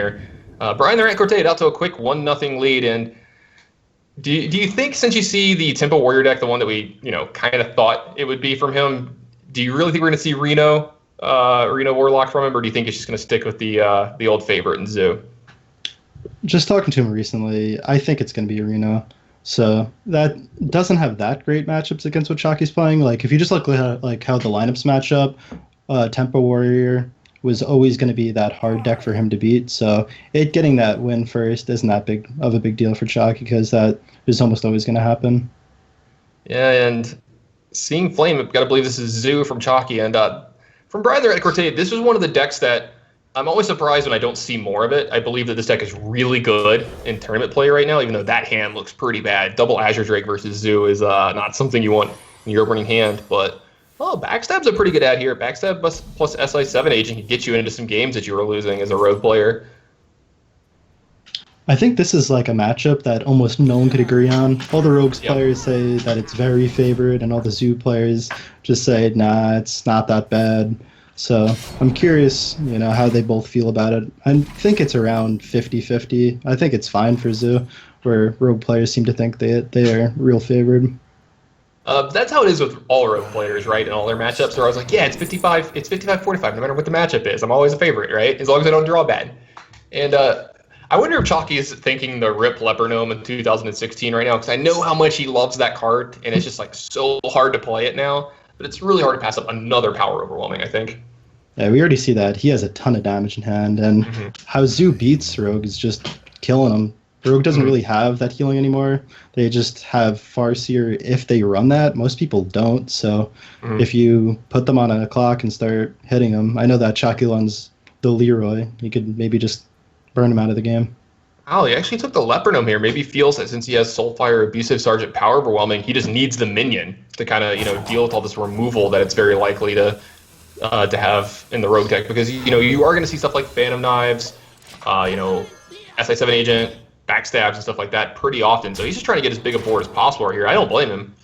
here. Brian the Rat Cortade out to a quick 1-0 lead, and do you think, since you see the Tempo Warrior deck, the one that we kind of thought it would be from him, do you really think we're going to see Reno Warlock from him, or do you think it's just going to stick with the old favorite in Zoo? Just talking to him recently, I think it's going to be Reno. So that doesn't have that great matchups against what Chakki's playing. Like, if you just look at how the lineups match up, Tempo Warrior was always going to be that hard deck for him to beat. So getting that win first isn't that big of a big deal for Chakki, because that is almost always going to happen. Yeah, and seeing Flame, I've got to believe this is Zoo from Chakki. And from Brian the Rat Cortade, this was one of the decks that I'm always surprised when I don't see more of it. I believe that this deck is really good in tournament play right now, even though that hand looks pretty bad. Double Azure Drake versus Zoo is not something you want in your opening hand, but Backstab's a pretty good ad here. Backstab plus SI7 agent can get you into some games that you were losing as a rogue player. I think this is like a matchup that almost no one could agree on. All the Rogues players say that it's very favored, and all the Zoo players just say, nah, it's not that bad. So I'm curious, how they both feel about it. I think it's around 50-50. I think it's fine for Zoo, where Rogue players seem to think they are real favored. That's how it is with all Rogue players, right? In all their matchups, they're always like, yeah, it's 55-45, no matter what the matchup is. I'm always a favorite, right? As long as I don't draw bad. And I wonder if Chakki is thinking the Rip Leper Gnome in 2016 right now, because I know how much he loves that card, and it's just like so hard to play it now. But it's really hard to pass up another Power Overwhelming, I think. Yeah, we already see that. He has a ton of damage in hand, and how Zoo beats Rogue is just killing him. Rogue doesn't really have that healing anymore. They just have Farseer if they run that. Most people don't, so if you put them on a clock and start hitting them, I know that Chakki runs the Leroy. You could maybe just burn him out of the game. Oh, he actually took the Leper Gnome here. Maybe feels that since he has Soulfire, Abusive Sergeant, Power Overwhelming, he just needs the minion to kind of deal with all this removal that it's very likely to have in the Rogue deck, because you are going to see stuff like Phantom Knives, SI7 Agent, Backstabs and stuff like that pretty often. So he's just trying to get as big a board as possible here. I don't blame him.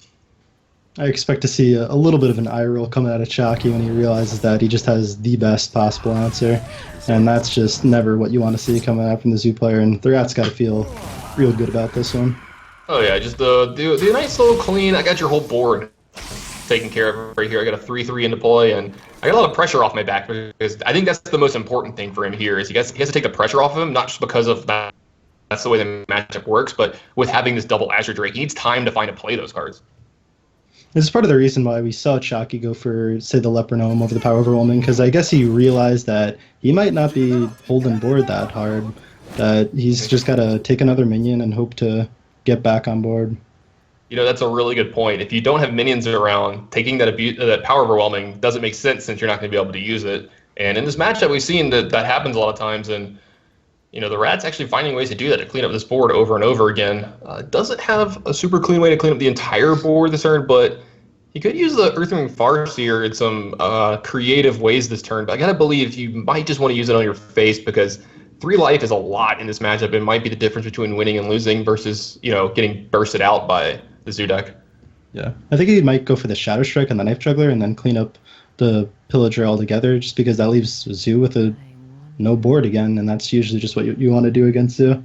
I expect to see a little bit of an eye roll coming out of Chakki when he realizes that he just has the best possible answer. And that's just never what you want to see coming out from the Zoo player. And the Rat's got to feel real good about this one. Oh yeah, just the nice little clean. I got your whole board taken care of right here. I got a 3/3 into play, and I got a lot of pressure off my back, because I think that's the most important thing for him here. Is he has to take the pressure off of him, not just because of that. That's the way the matchup works, but with having this double Azure Drake, he needs time to find and play those cards. This is part of the reason why we saw Chakki go for, say, the Leper Gnome over the Power Overwhelming, because I guess he realized that he might not be holding board that hard, that he's just got to take another minion and hope to get back on board. That's a really good point. If you don't have minions around, taking that Power Overwhelming doesn't make sense, since you're not going to be able to use it. And in this matchup, we've seen that happens a lot of times, and the Rat's actually finding ways to do that, to clean up this board over and over again. Doesn't have a super clean way to clean up the entire board this turn, but he could use the Earthring Farseer in some creative ways this turn. But I gotta believe you might just want to use it on your face, because 3 life is a lot in this matchup. It might be the difference between winning and losing versus getting bursted out by the Zoo deck. Yeah, I think he might go for the Shadow Strike on the Knife Juggler and then clean up the Pillager altogether, just because that leaves Zoo with no board again, and that's usually just what you want to do against Zoo.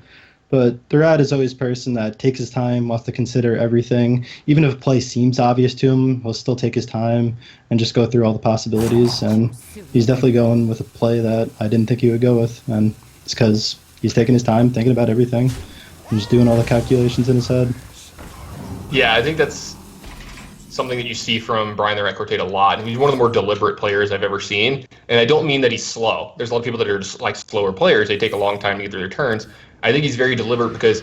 But the Rat is always a person that takes his time, wants to consider everything. Even if a play seems obvious to him, he'll still take his time and just go through all the possibilities. And he's definitely going with a play that I didn't think he would go with, and it's because he's taking his time, thinking about everything, and just doing all the calculations in his head. Yeah, I think that's something that you see from Brian the Rat Cortade a lot. And he's one of the more deliberate players I've ever seen. And I don't mean that he's slow. There's a lot of people that are just like slower players. They take a long time to get through their turns. I think he's very deliberate, because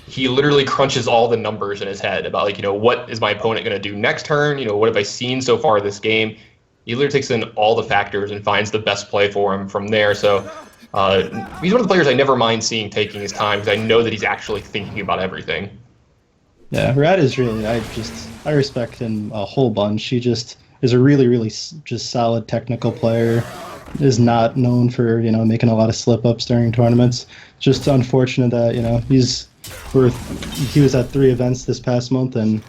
he literally crunches all the numbers in his head about, what is my opponent going to do next turn? What have I seen so far this game? He literally takes in all the factors and finds the best play for him from there. So he's one of the players I never mind seeing taking his time, because I know that he's actually thinking about everything. Yeah, Rat is really, I respect him a whole bunch. He just is a really, really just solid technical player. Is not known for, making a lot of slip-ups during tournaments. Just unfortunate that, he was at 3 events this past month, and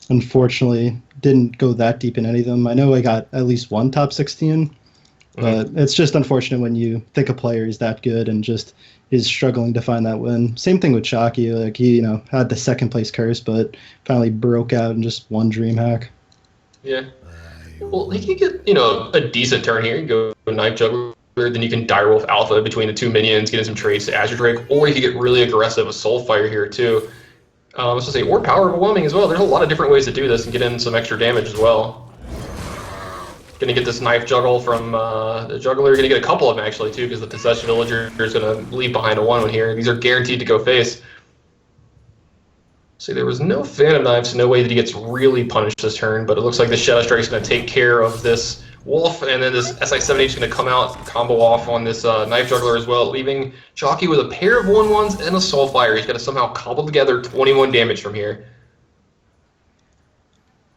unfortunately didn't go that deep in any of them. I know I got at least one top 16, But it's just unfortunate when you think a player is that good and just is struggling to find that win. Same thing with Chakki. Like he, had the second place curse, but finally broke out in just one dream hack. Yeah. Well, he can get, a decent turn here. You can go Knife Juggler, then you can Direwolf Alpha between the two minions, get in some trades to Azure Drake, or you can get really aggressive with Soulfire here too. Let's just say, or Power Overwhelming as well. There's a lot of different ways to do this and get in some extra damage as well. Gonna get this Knife Juggle from the Juggler. Gonna get a couple of them actually too, because the Possessed Villager is gonna leave behind a 1-1 here. These are guaranteed to go face. See, there was no Phantom Knife, so no way that he gets really punished this turn, but it looks like the Shadow Strike is going to take care of this Wolf, and then this SI-7H is going to come out, combo off on this Knife Juggler as well, leaving Chakki with a pair of 1-1s and a Soulfire. He's got to somehow cobble together 21 damage from here.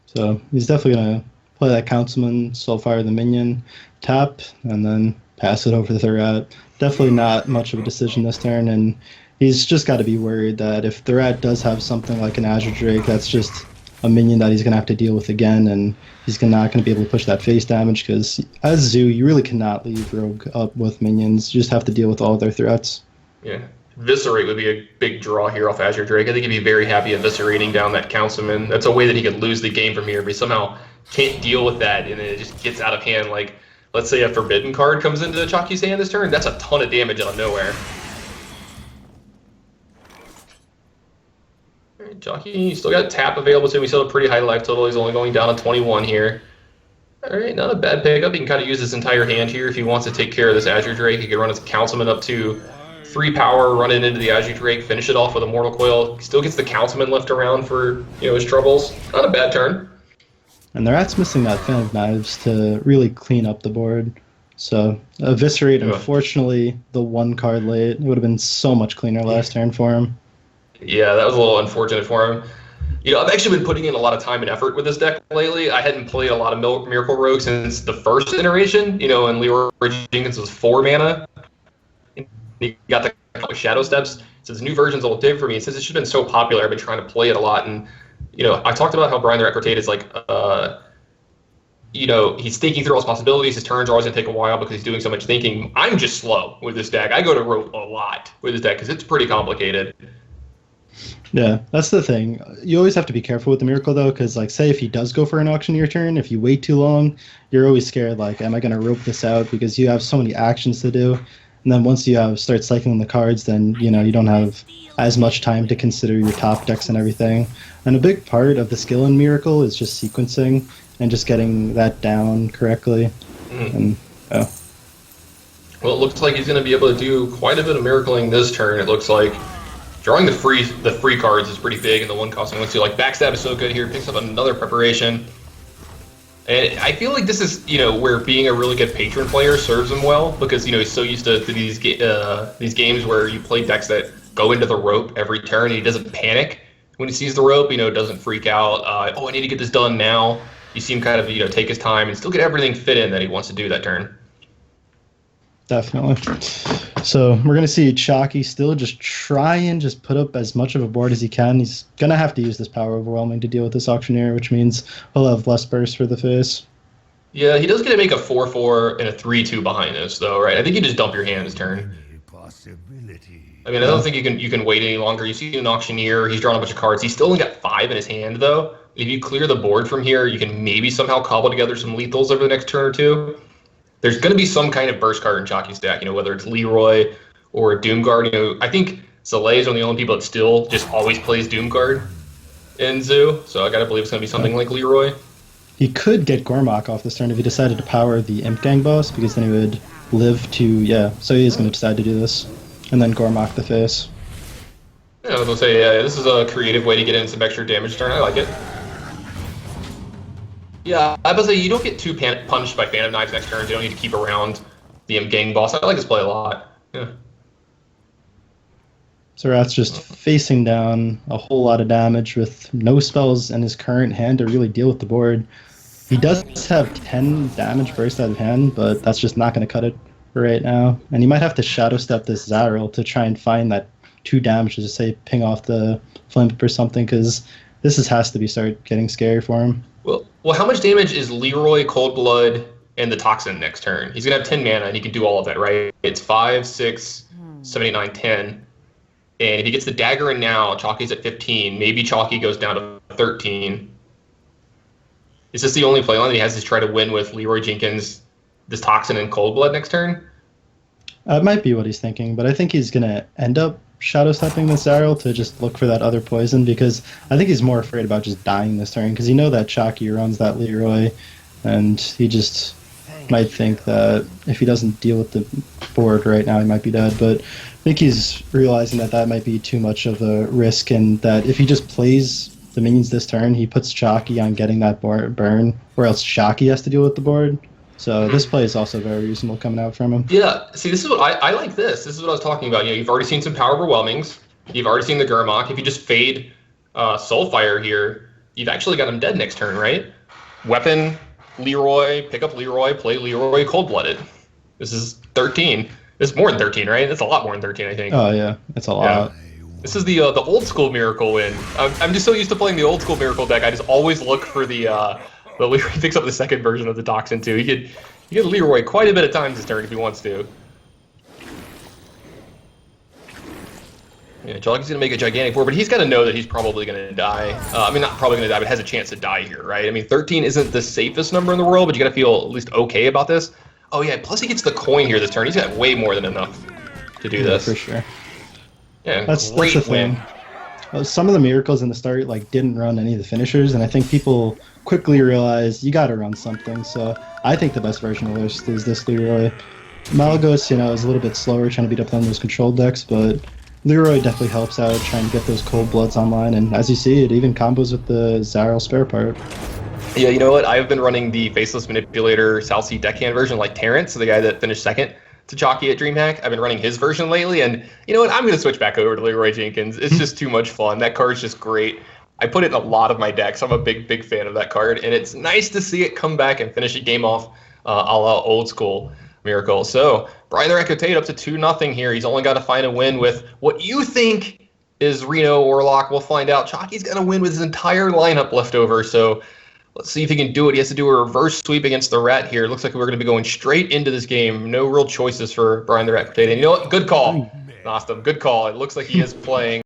So he's definitely going to play that Councilman, Soulfire the minion, tap, and then pass it over to Th3Rat. Definitely not much of a decision this turn, and he's just got to be worried that if Th3Rat does have something like an Azure Drake, that's just a minion that he's going to have to deal with again, and he's not going to be able to push that face damage, because as Zoo, you really cannot leave Rogue up with minions. You just have to deal with all their threats. Yeah. Viscerate would be a big draw here off Azure Drake. I think he'd be very happy eviscerating down that Councilman. That's a way that he could lose the game from here, but he somehow can't deal with that, and it just gets out of hand. Like, let's say a Forbidden card comes into Chakki's hand this turn, that's a ton of damage out of nowhere. Chakki still got tap available to him. He still has a pretty high life total. He's only going down to 21 here. All right, not a bad pickup. He can kind of use his entire hand here if he wants to take care of this Azure Drake. He can run his Councilman up to 3 power, run it into the Azure Drake, finish it off with a Mortal Coil. He still gets the Councilman left around for his troubles. Not a bad turn. And Th3Rat's missing that Phantom Knives to really clean up the board. So Eviscerate, unfortunately, the 1 card late. It would have been so much cleaner last turn for him. Yeah, that was a little unfortunate for him. I've actually been putting in a lot of time and effort with this deck lately. I hadn't played a lot of Miracle Rogue since the first iteration, and Leroy Jenkins was 4 mana. He got the Shadow Steps. So this new version's a little different for me. Since it's just been so popular, I've been trying to play it a lot. And, I talked about how Brian the Rat Rotate is like, he's thinking through all his possibilities. His turns are always going to take a while because he's doing so much thinking. I'm just slow with this deck. I go to rope a lot with this deck because it's pretty complicated. Yeah, that's the thing. You always have to be careful with the Miracle, though, because, say if he does go for an Auctioneer turn, if you wait too long, you're always scared, am I going to rope this out? Because you have so many actions to do. And then once you start cycling the cards, then, you don't have as much time to consider your top decks and everything. And a big part of the skill in Miracle is just sequencing and just getting that down correctly. And, Well, it looks like he's going to be able to do quite a bit of miracling this turn, it looks like. Drawing the free cards is pretty big, and the 1 costing 1 too. Backstab is so good here. Picks up another preparation, and I feel like this is where being a really good patron player serves him well, because he's so used to these games where you play decks that go into the rope every turn. And he doesn't panic when he sees the rope. Doesn't freak out. I need to get this done now. You see him kind of take his time and still get everything fit in that he wants to do that turn. Definitely. So we're going to see Chakki still just try and just put up as much of a board as he can. He's going to have to use this Power Overwhelming to deal with this Auctioneer, which means he'll have less burst for the face. Yeah, he does get to make a 4/4 and a 3/2 behind this, though, right? I think you just dump your hand this turn. I mean, I don't think you can wait any longer. You see an Auctioneer, he's drawn a bunch of cards. He's still only got 5 in his hand, though. If you clear the board from here, you can maybe somehow cobble together some lethals over the next turn or two. There's going to be some kind of burst card in Chakki's deck, whether it's Leroy or Doomguard. I think Soleil is one of the only people that still just always plays Doomguard in Zoo, so I got to believe it's going to be something like Leroy. He could get Gormok off this turn if he decided to power the Imp Gang boss, because then he would live to, so he is going to decide to do this. And then Gormok the face. Yeah, I was going to say, this is a creative way to get in some extra damage turn. I like it. Yeah, I was say you don't get too punished by Phantom Knives next turn. You don't need to keep around the Imp Gang boss. I like this play a lot. Yeah. So Rat's just facing down a whole lot of damage with no spells in his current hand to really deal with the board. He does have 10 damage burst out of hand, but that's just not going to cut it right now. And he might have to Shadow Step this Zarel to try and find that 2 damage to, say, ping off the Flimp or something, because this has to be start getting scary for him. Well, how much damage is Leroy, Cold Blood, and the Toxin next turn. He's going to have 10 mana, and he can do all of that, right? It's 5, 6, 7, 8, 9, 10. And if he gets the dagger in now, Chalky's at 15. Maybe Chalky goes down to 13. Is this the only playline that he has to try to win with Leroy Jenkins, this Toxin, and Cold Blood next turn? It might be what he's thinking, but I think he's going to end up Shadow Stepping this Zariel to just look for that other poison, because I think he's more afraid about just dying this turn, because you know that Chakki runs that Leroy, and he just might think that if he doesn't deal with the board right now, he might be dead. But I think he's realizing that that might be too much of a risk, and that if he just plays the minions this turn, he puts Chakki on getting that burn, or else Chakki has to deal with the board. So this play is also very reasonable coming out from him. Yeah, see, this is what I like this. This is what I was talking about. You know, you've already seen some power overwhelmings. You've already seen the Gurmok. If you just fade Soulfire here, you've actually got him dead next turn, right? Weapon, Leroy, pick up Leroy, play Leroy cold-blooded. This is 13. This is more than 13, right? That's a lot more than 13, I think. Oh, yeah. It's a lot. Yeah. This is the old school Miracle win. I'm just so used to playing the old school Miracle deck, I just always look for the Leroy picks up the second version of the Toxin, too. He could Leroy quite a bit of times this turn if he wants to. Yeah, Chalky's going to make a gigantic board, but he's got to know that he's probably going to die. I mean, not probably going to die, but has a chance to die here, right? I mean, 13 isn't the safest number in the world, but you got to feel at least okay about this. Oh, yeah, plus he gets the coin here this turn. He's got way more than enough to do this. For sure. Yeah, that's great the win. Thing. Some of the miracles in the start didn't run any of the finishers, and I think people quickly realized you got to run something. So I think the best version of this is this Leroy. Malagos, is a little bit slower trying to beat up on those controlled decks, but Leroy definitely helps out trying to get those cold bloods online, and as you see, it even combos with the Zariel spare part. Yeah, you know what? I've been running the Faceless Manipulator South Sea deckhand version like Terrence, the guy that finished second to Chakki at DreamHack. I've been running his version lately, and you know what? I'm going to switch back over to Leroy Jenkins. It's just too much fun. That card's just great. I put it in a lot of my decks. I'm a big fan of that card, and it's nice to see it come back and finish a game off a la old school Miracle. So Brian the Rat up to 2-0 here. He's only got to find a win with what you think is Reno Warlock. We'll find out. Chalky's got to win with his entire lineup left over, so let's see if he can do it. He has to do a reverse sweep against the Rat here. It looks like we're going to be going straight into this game. No real choices for Brian the Rat. And you know what? Good call, Nostum. Good call. It looks like he is playing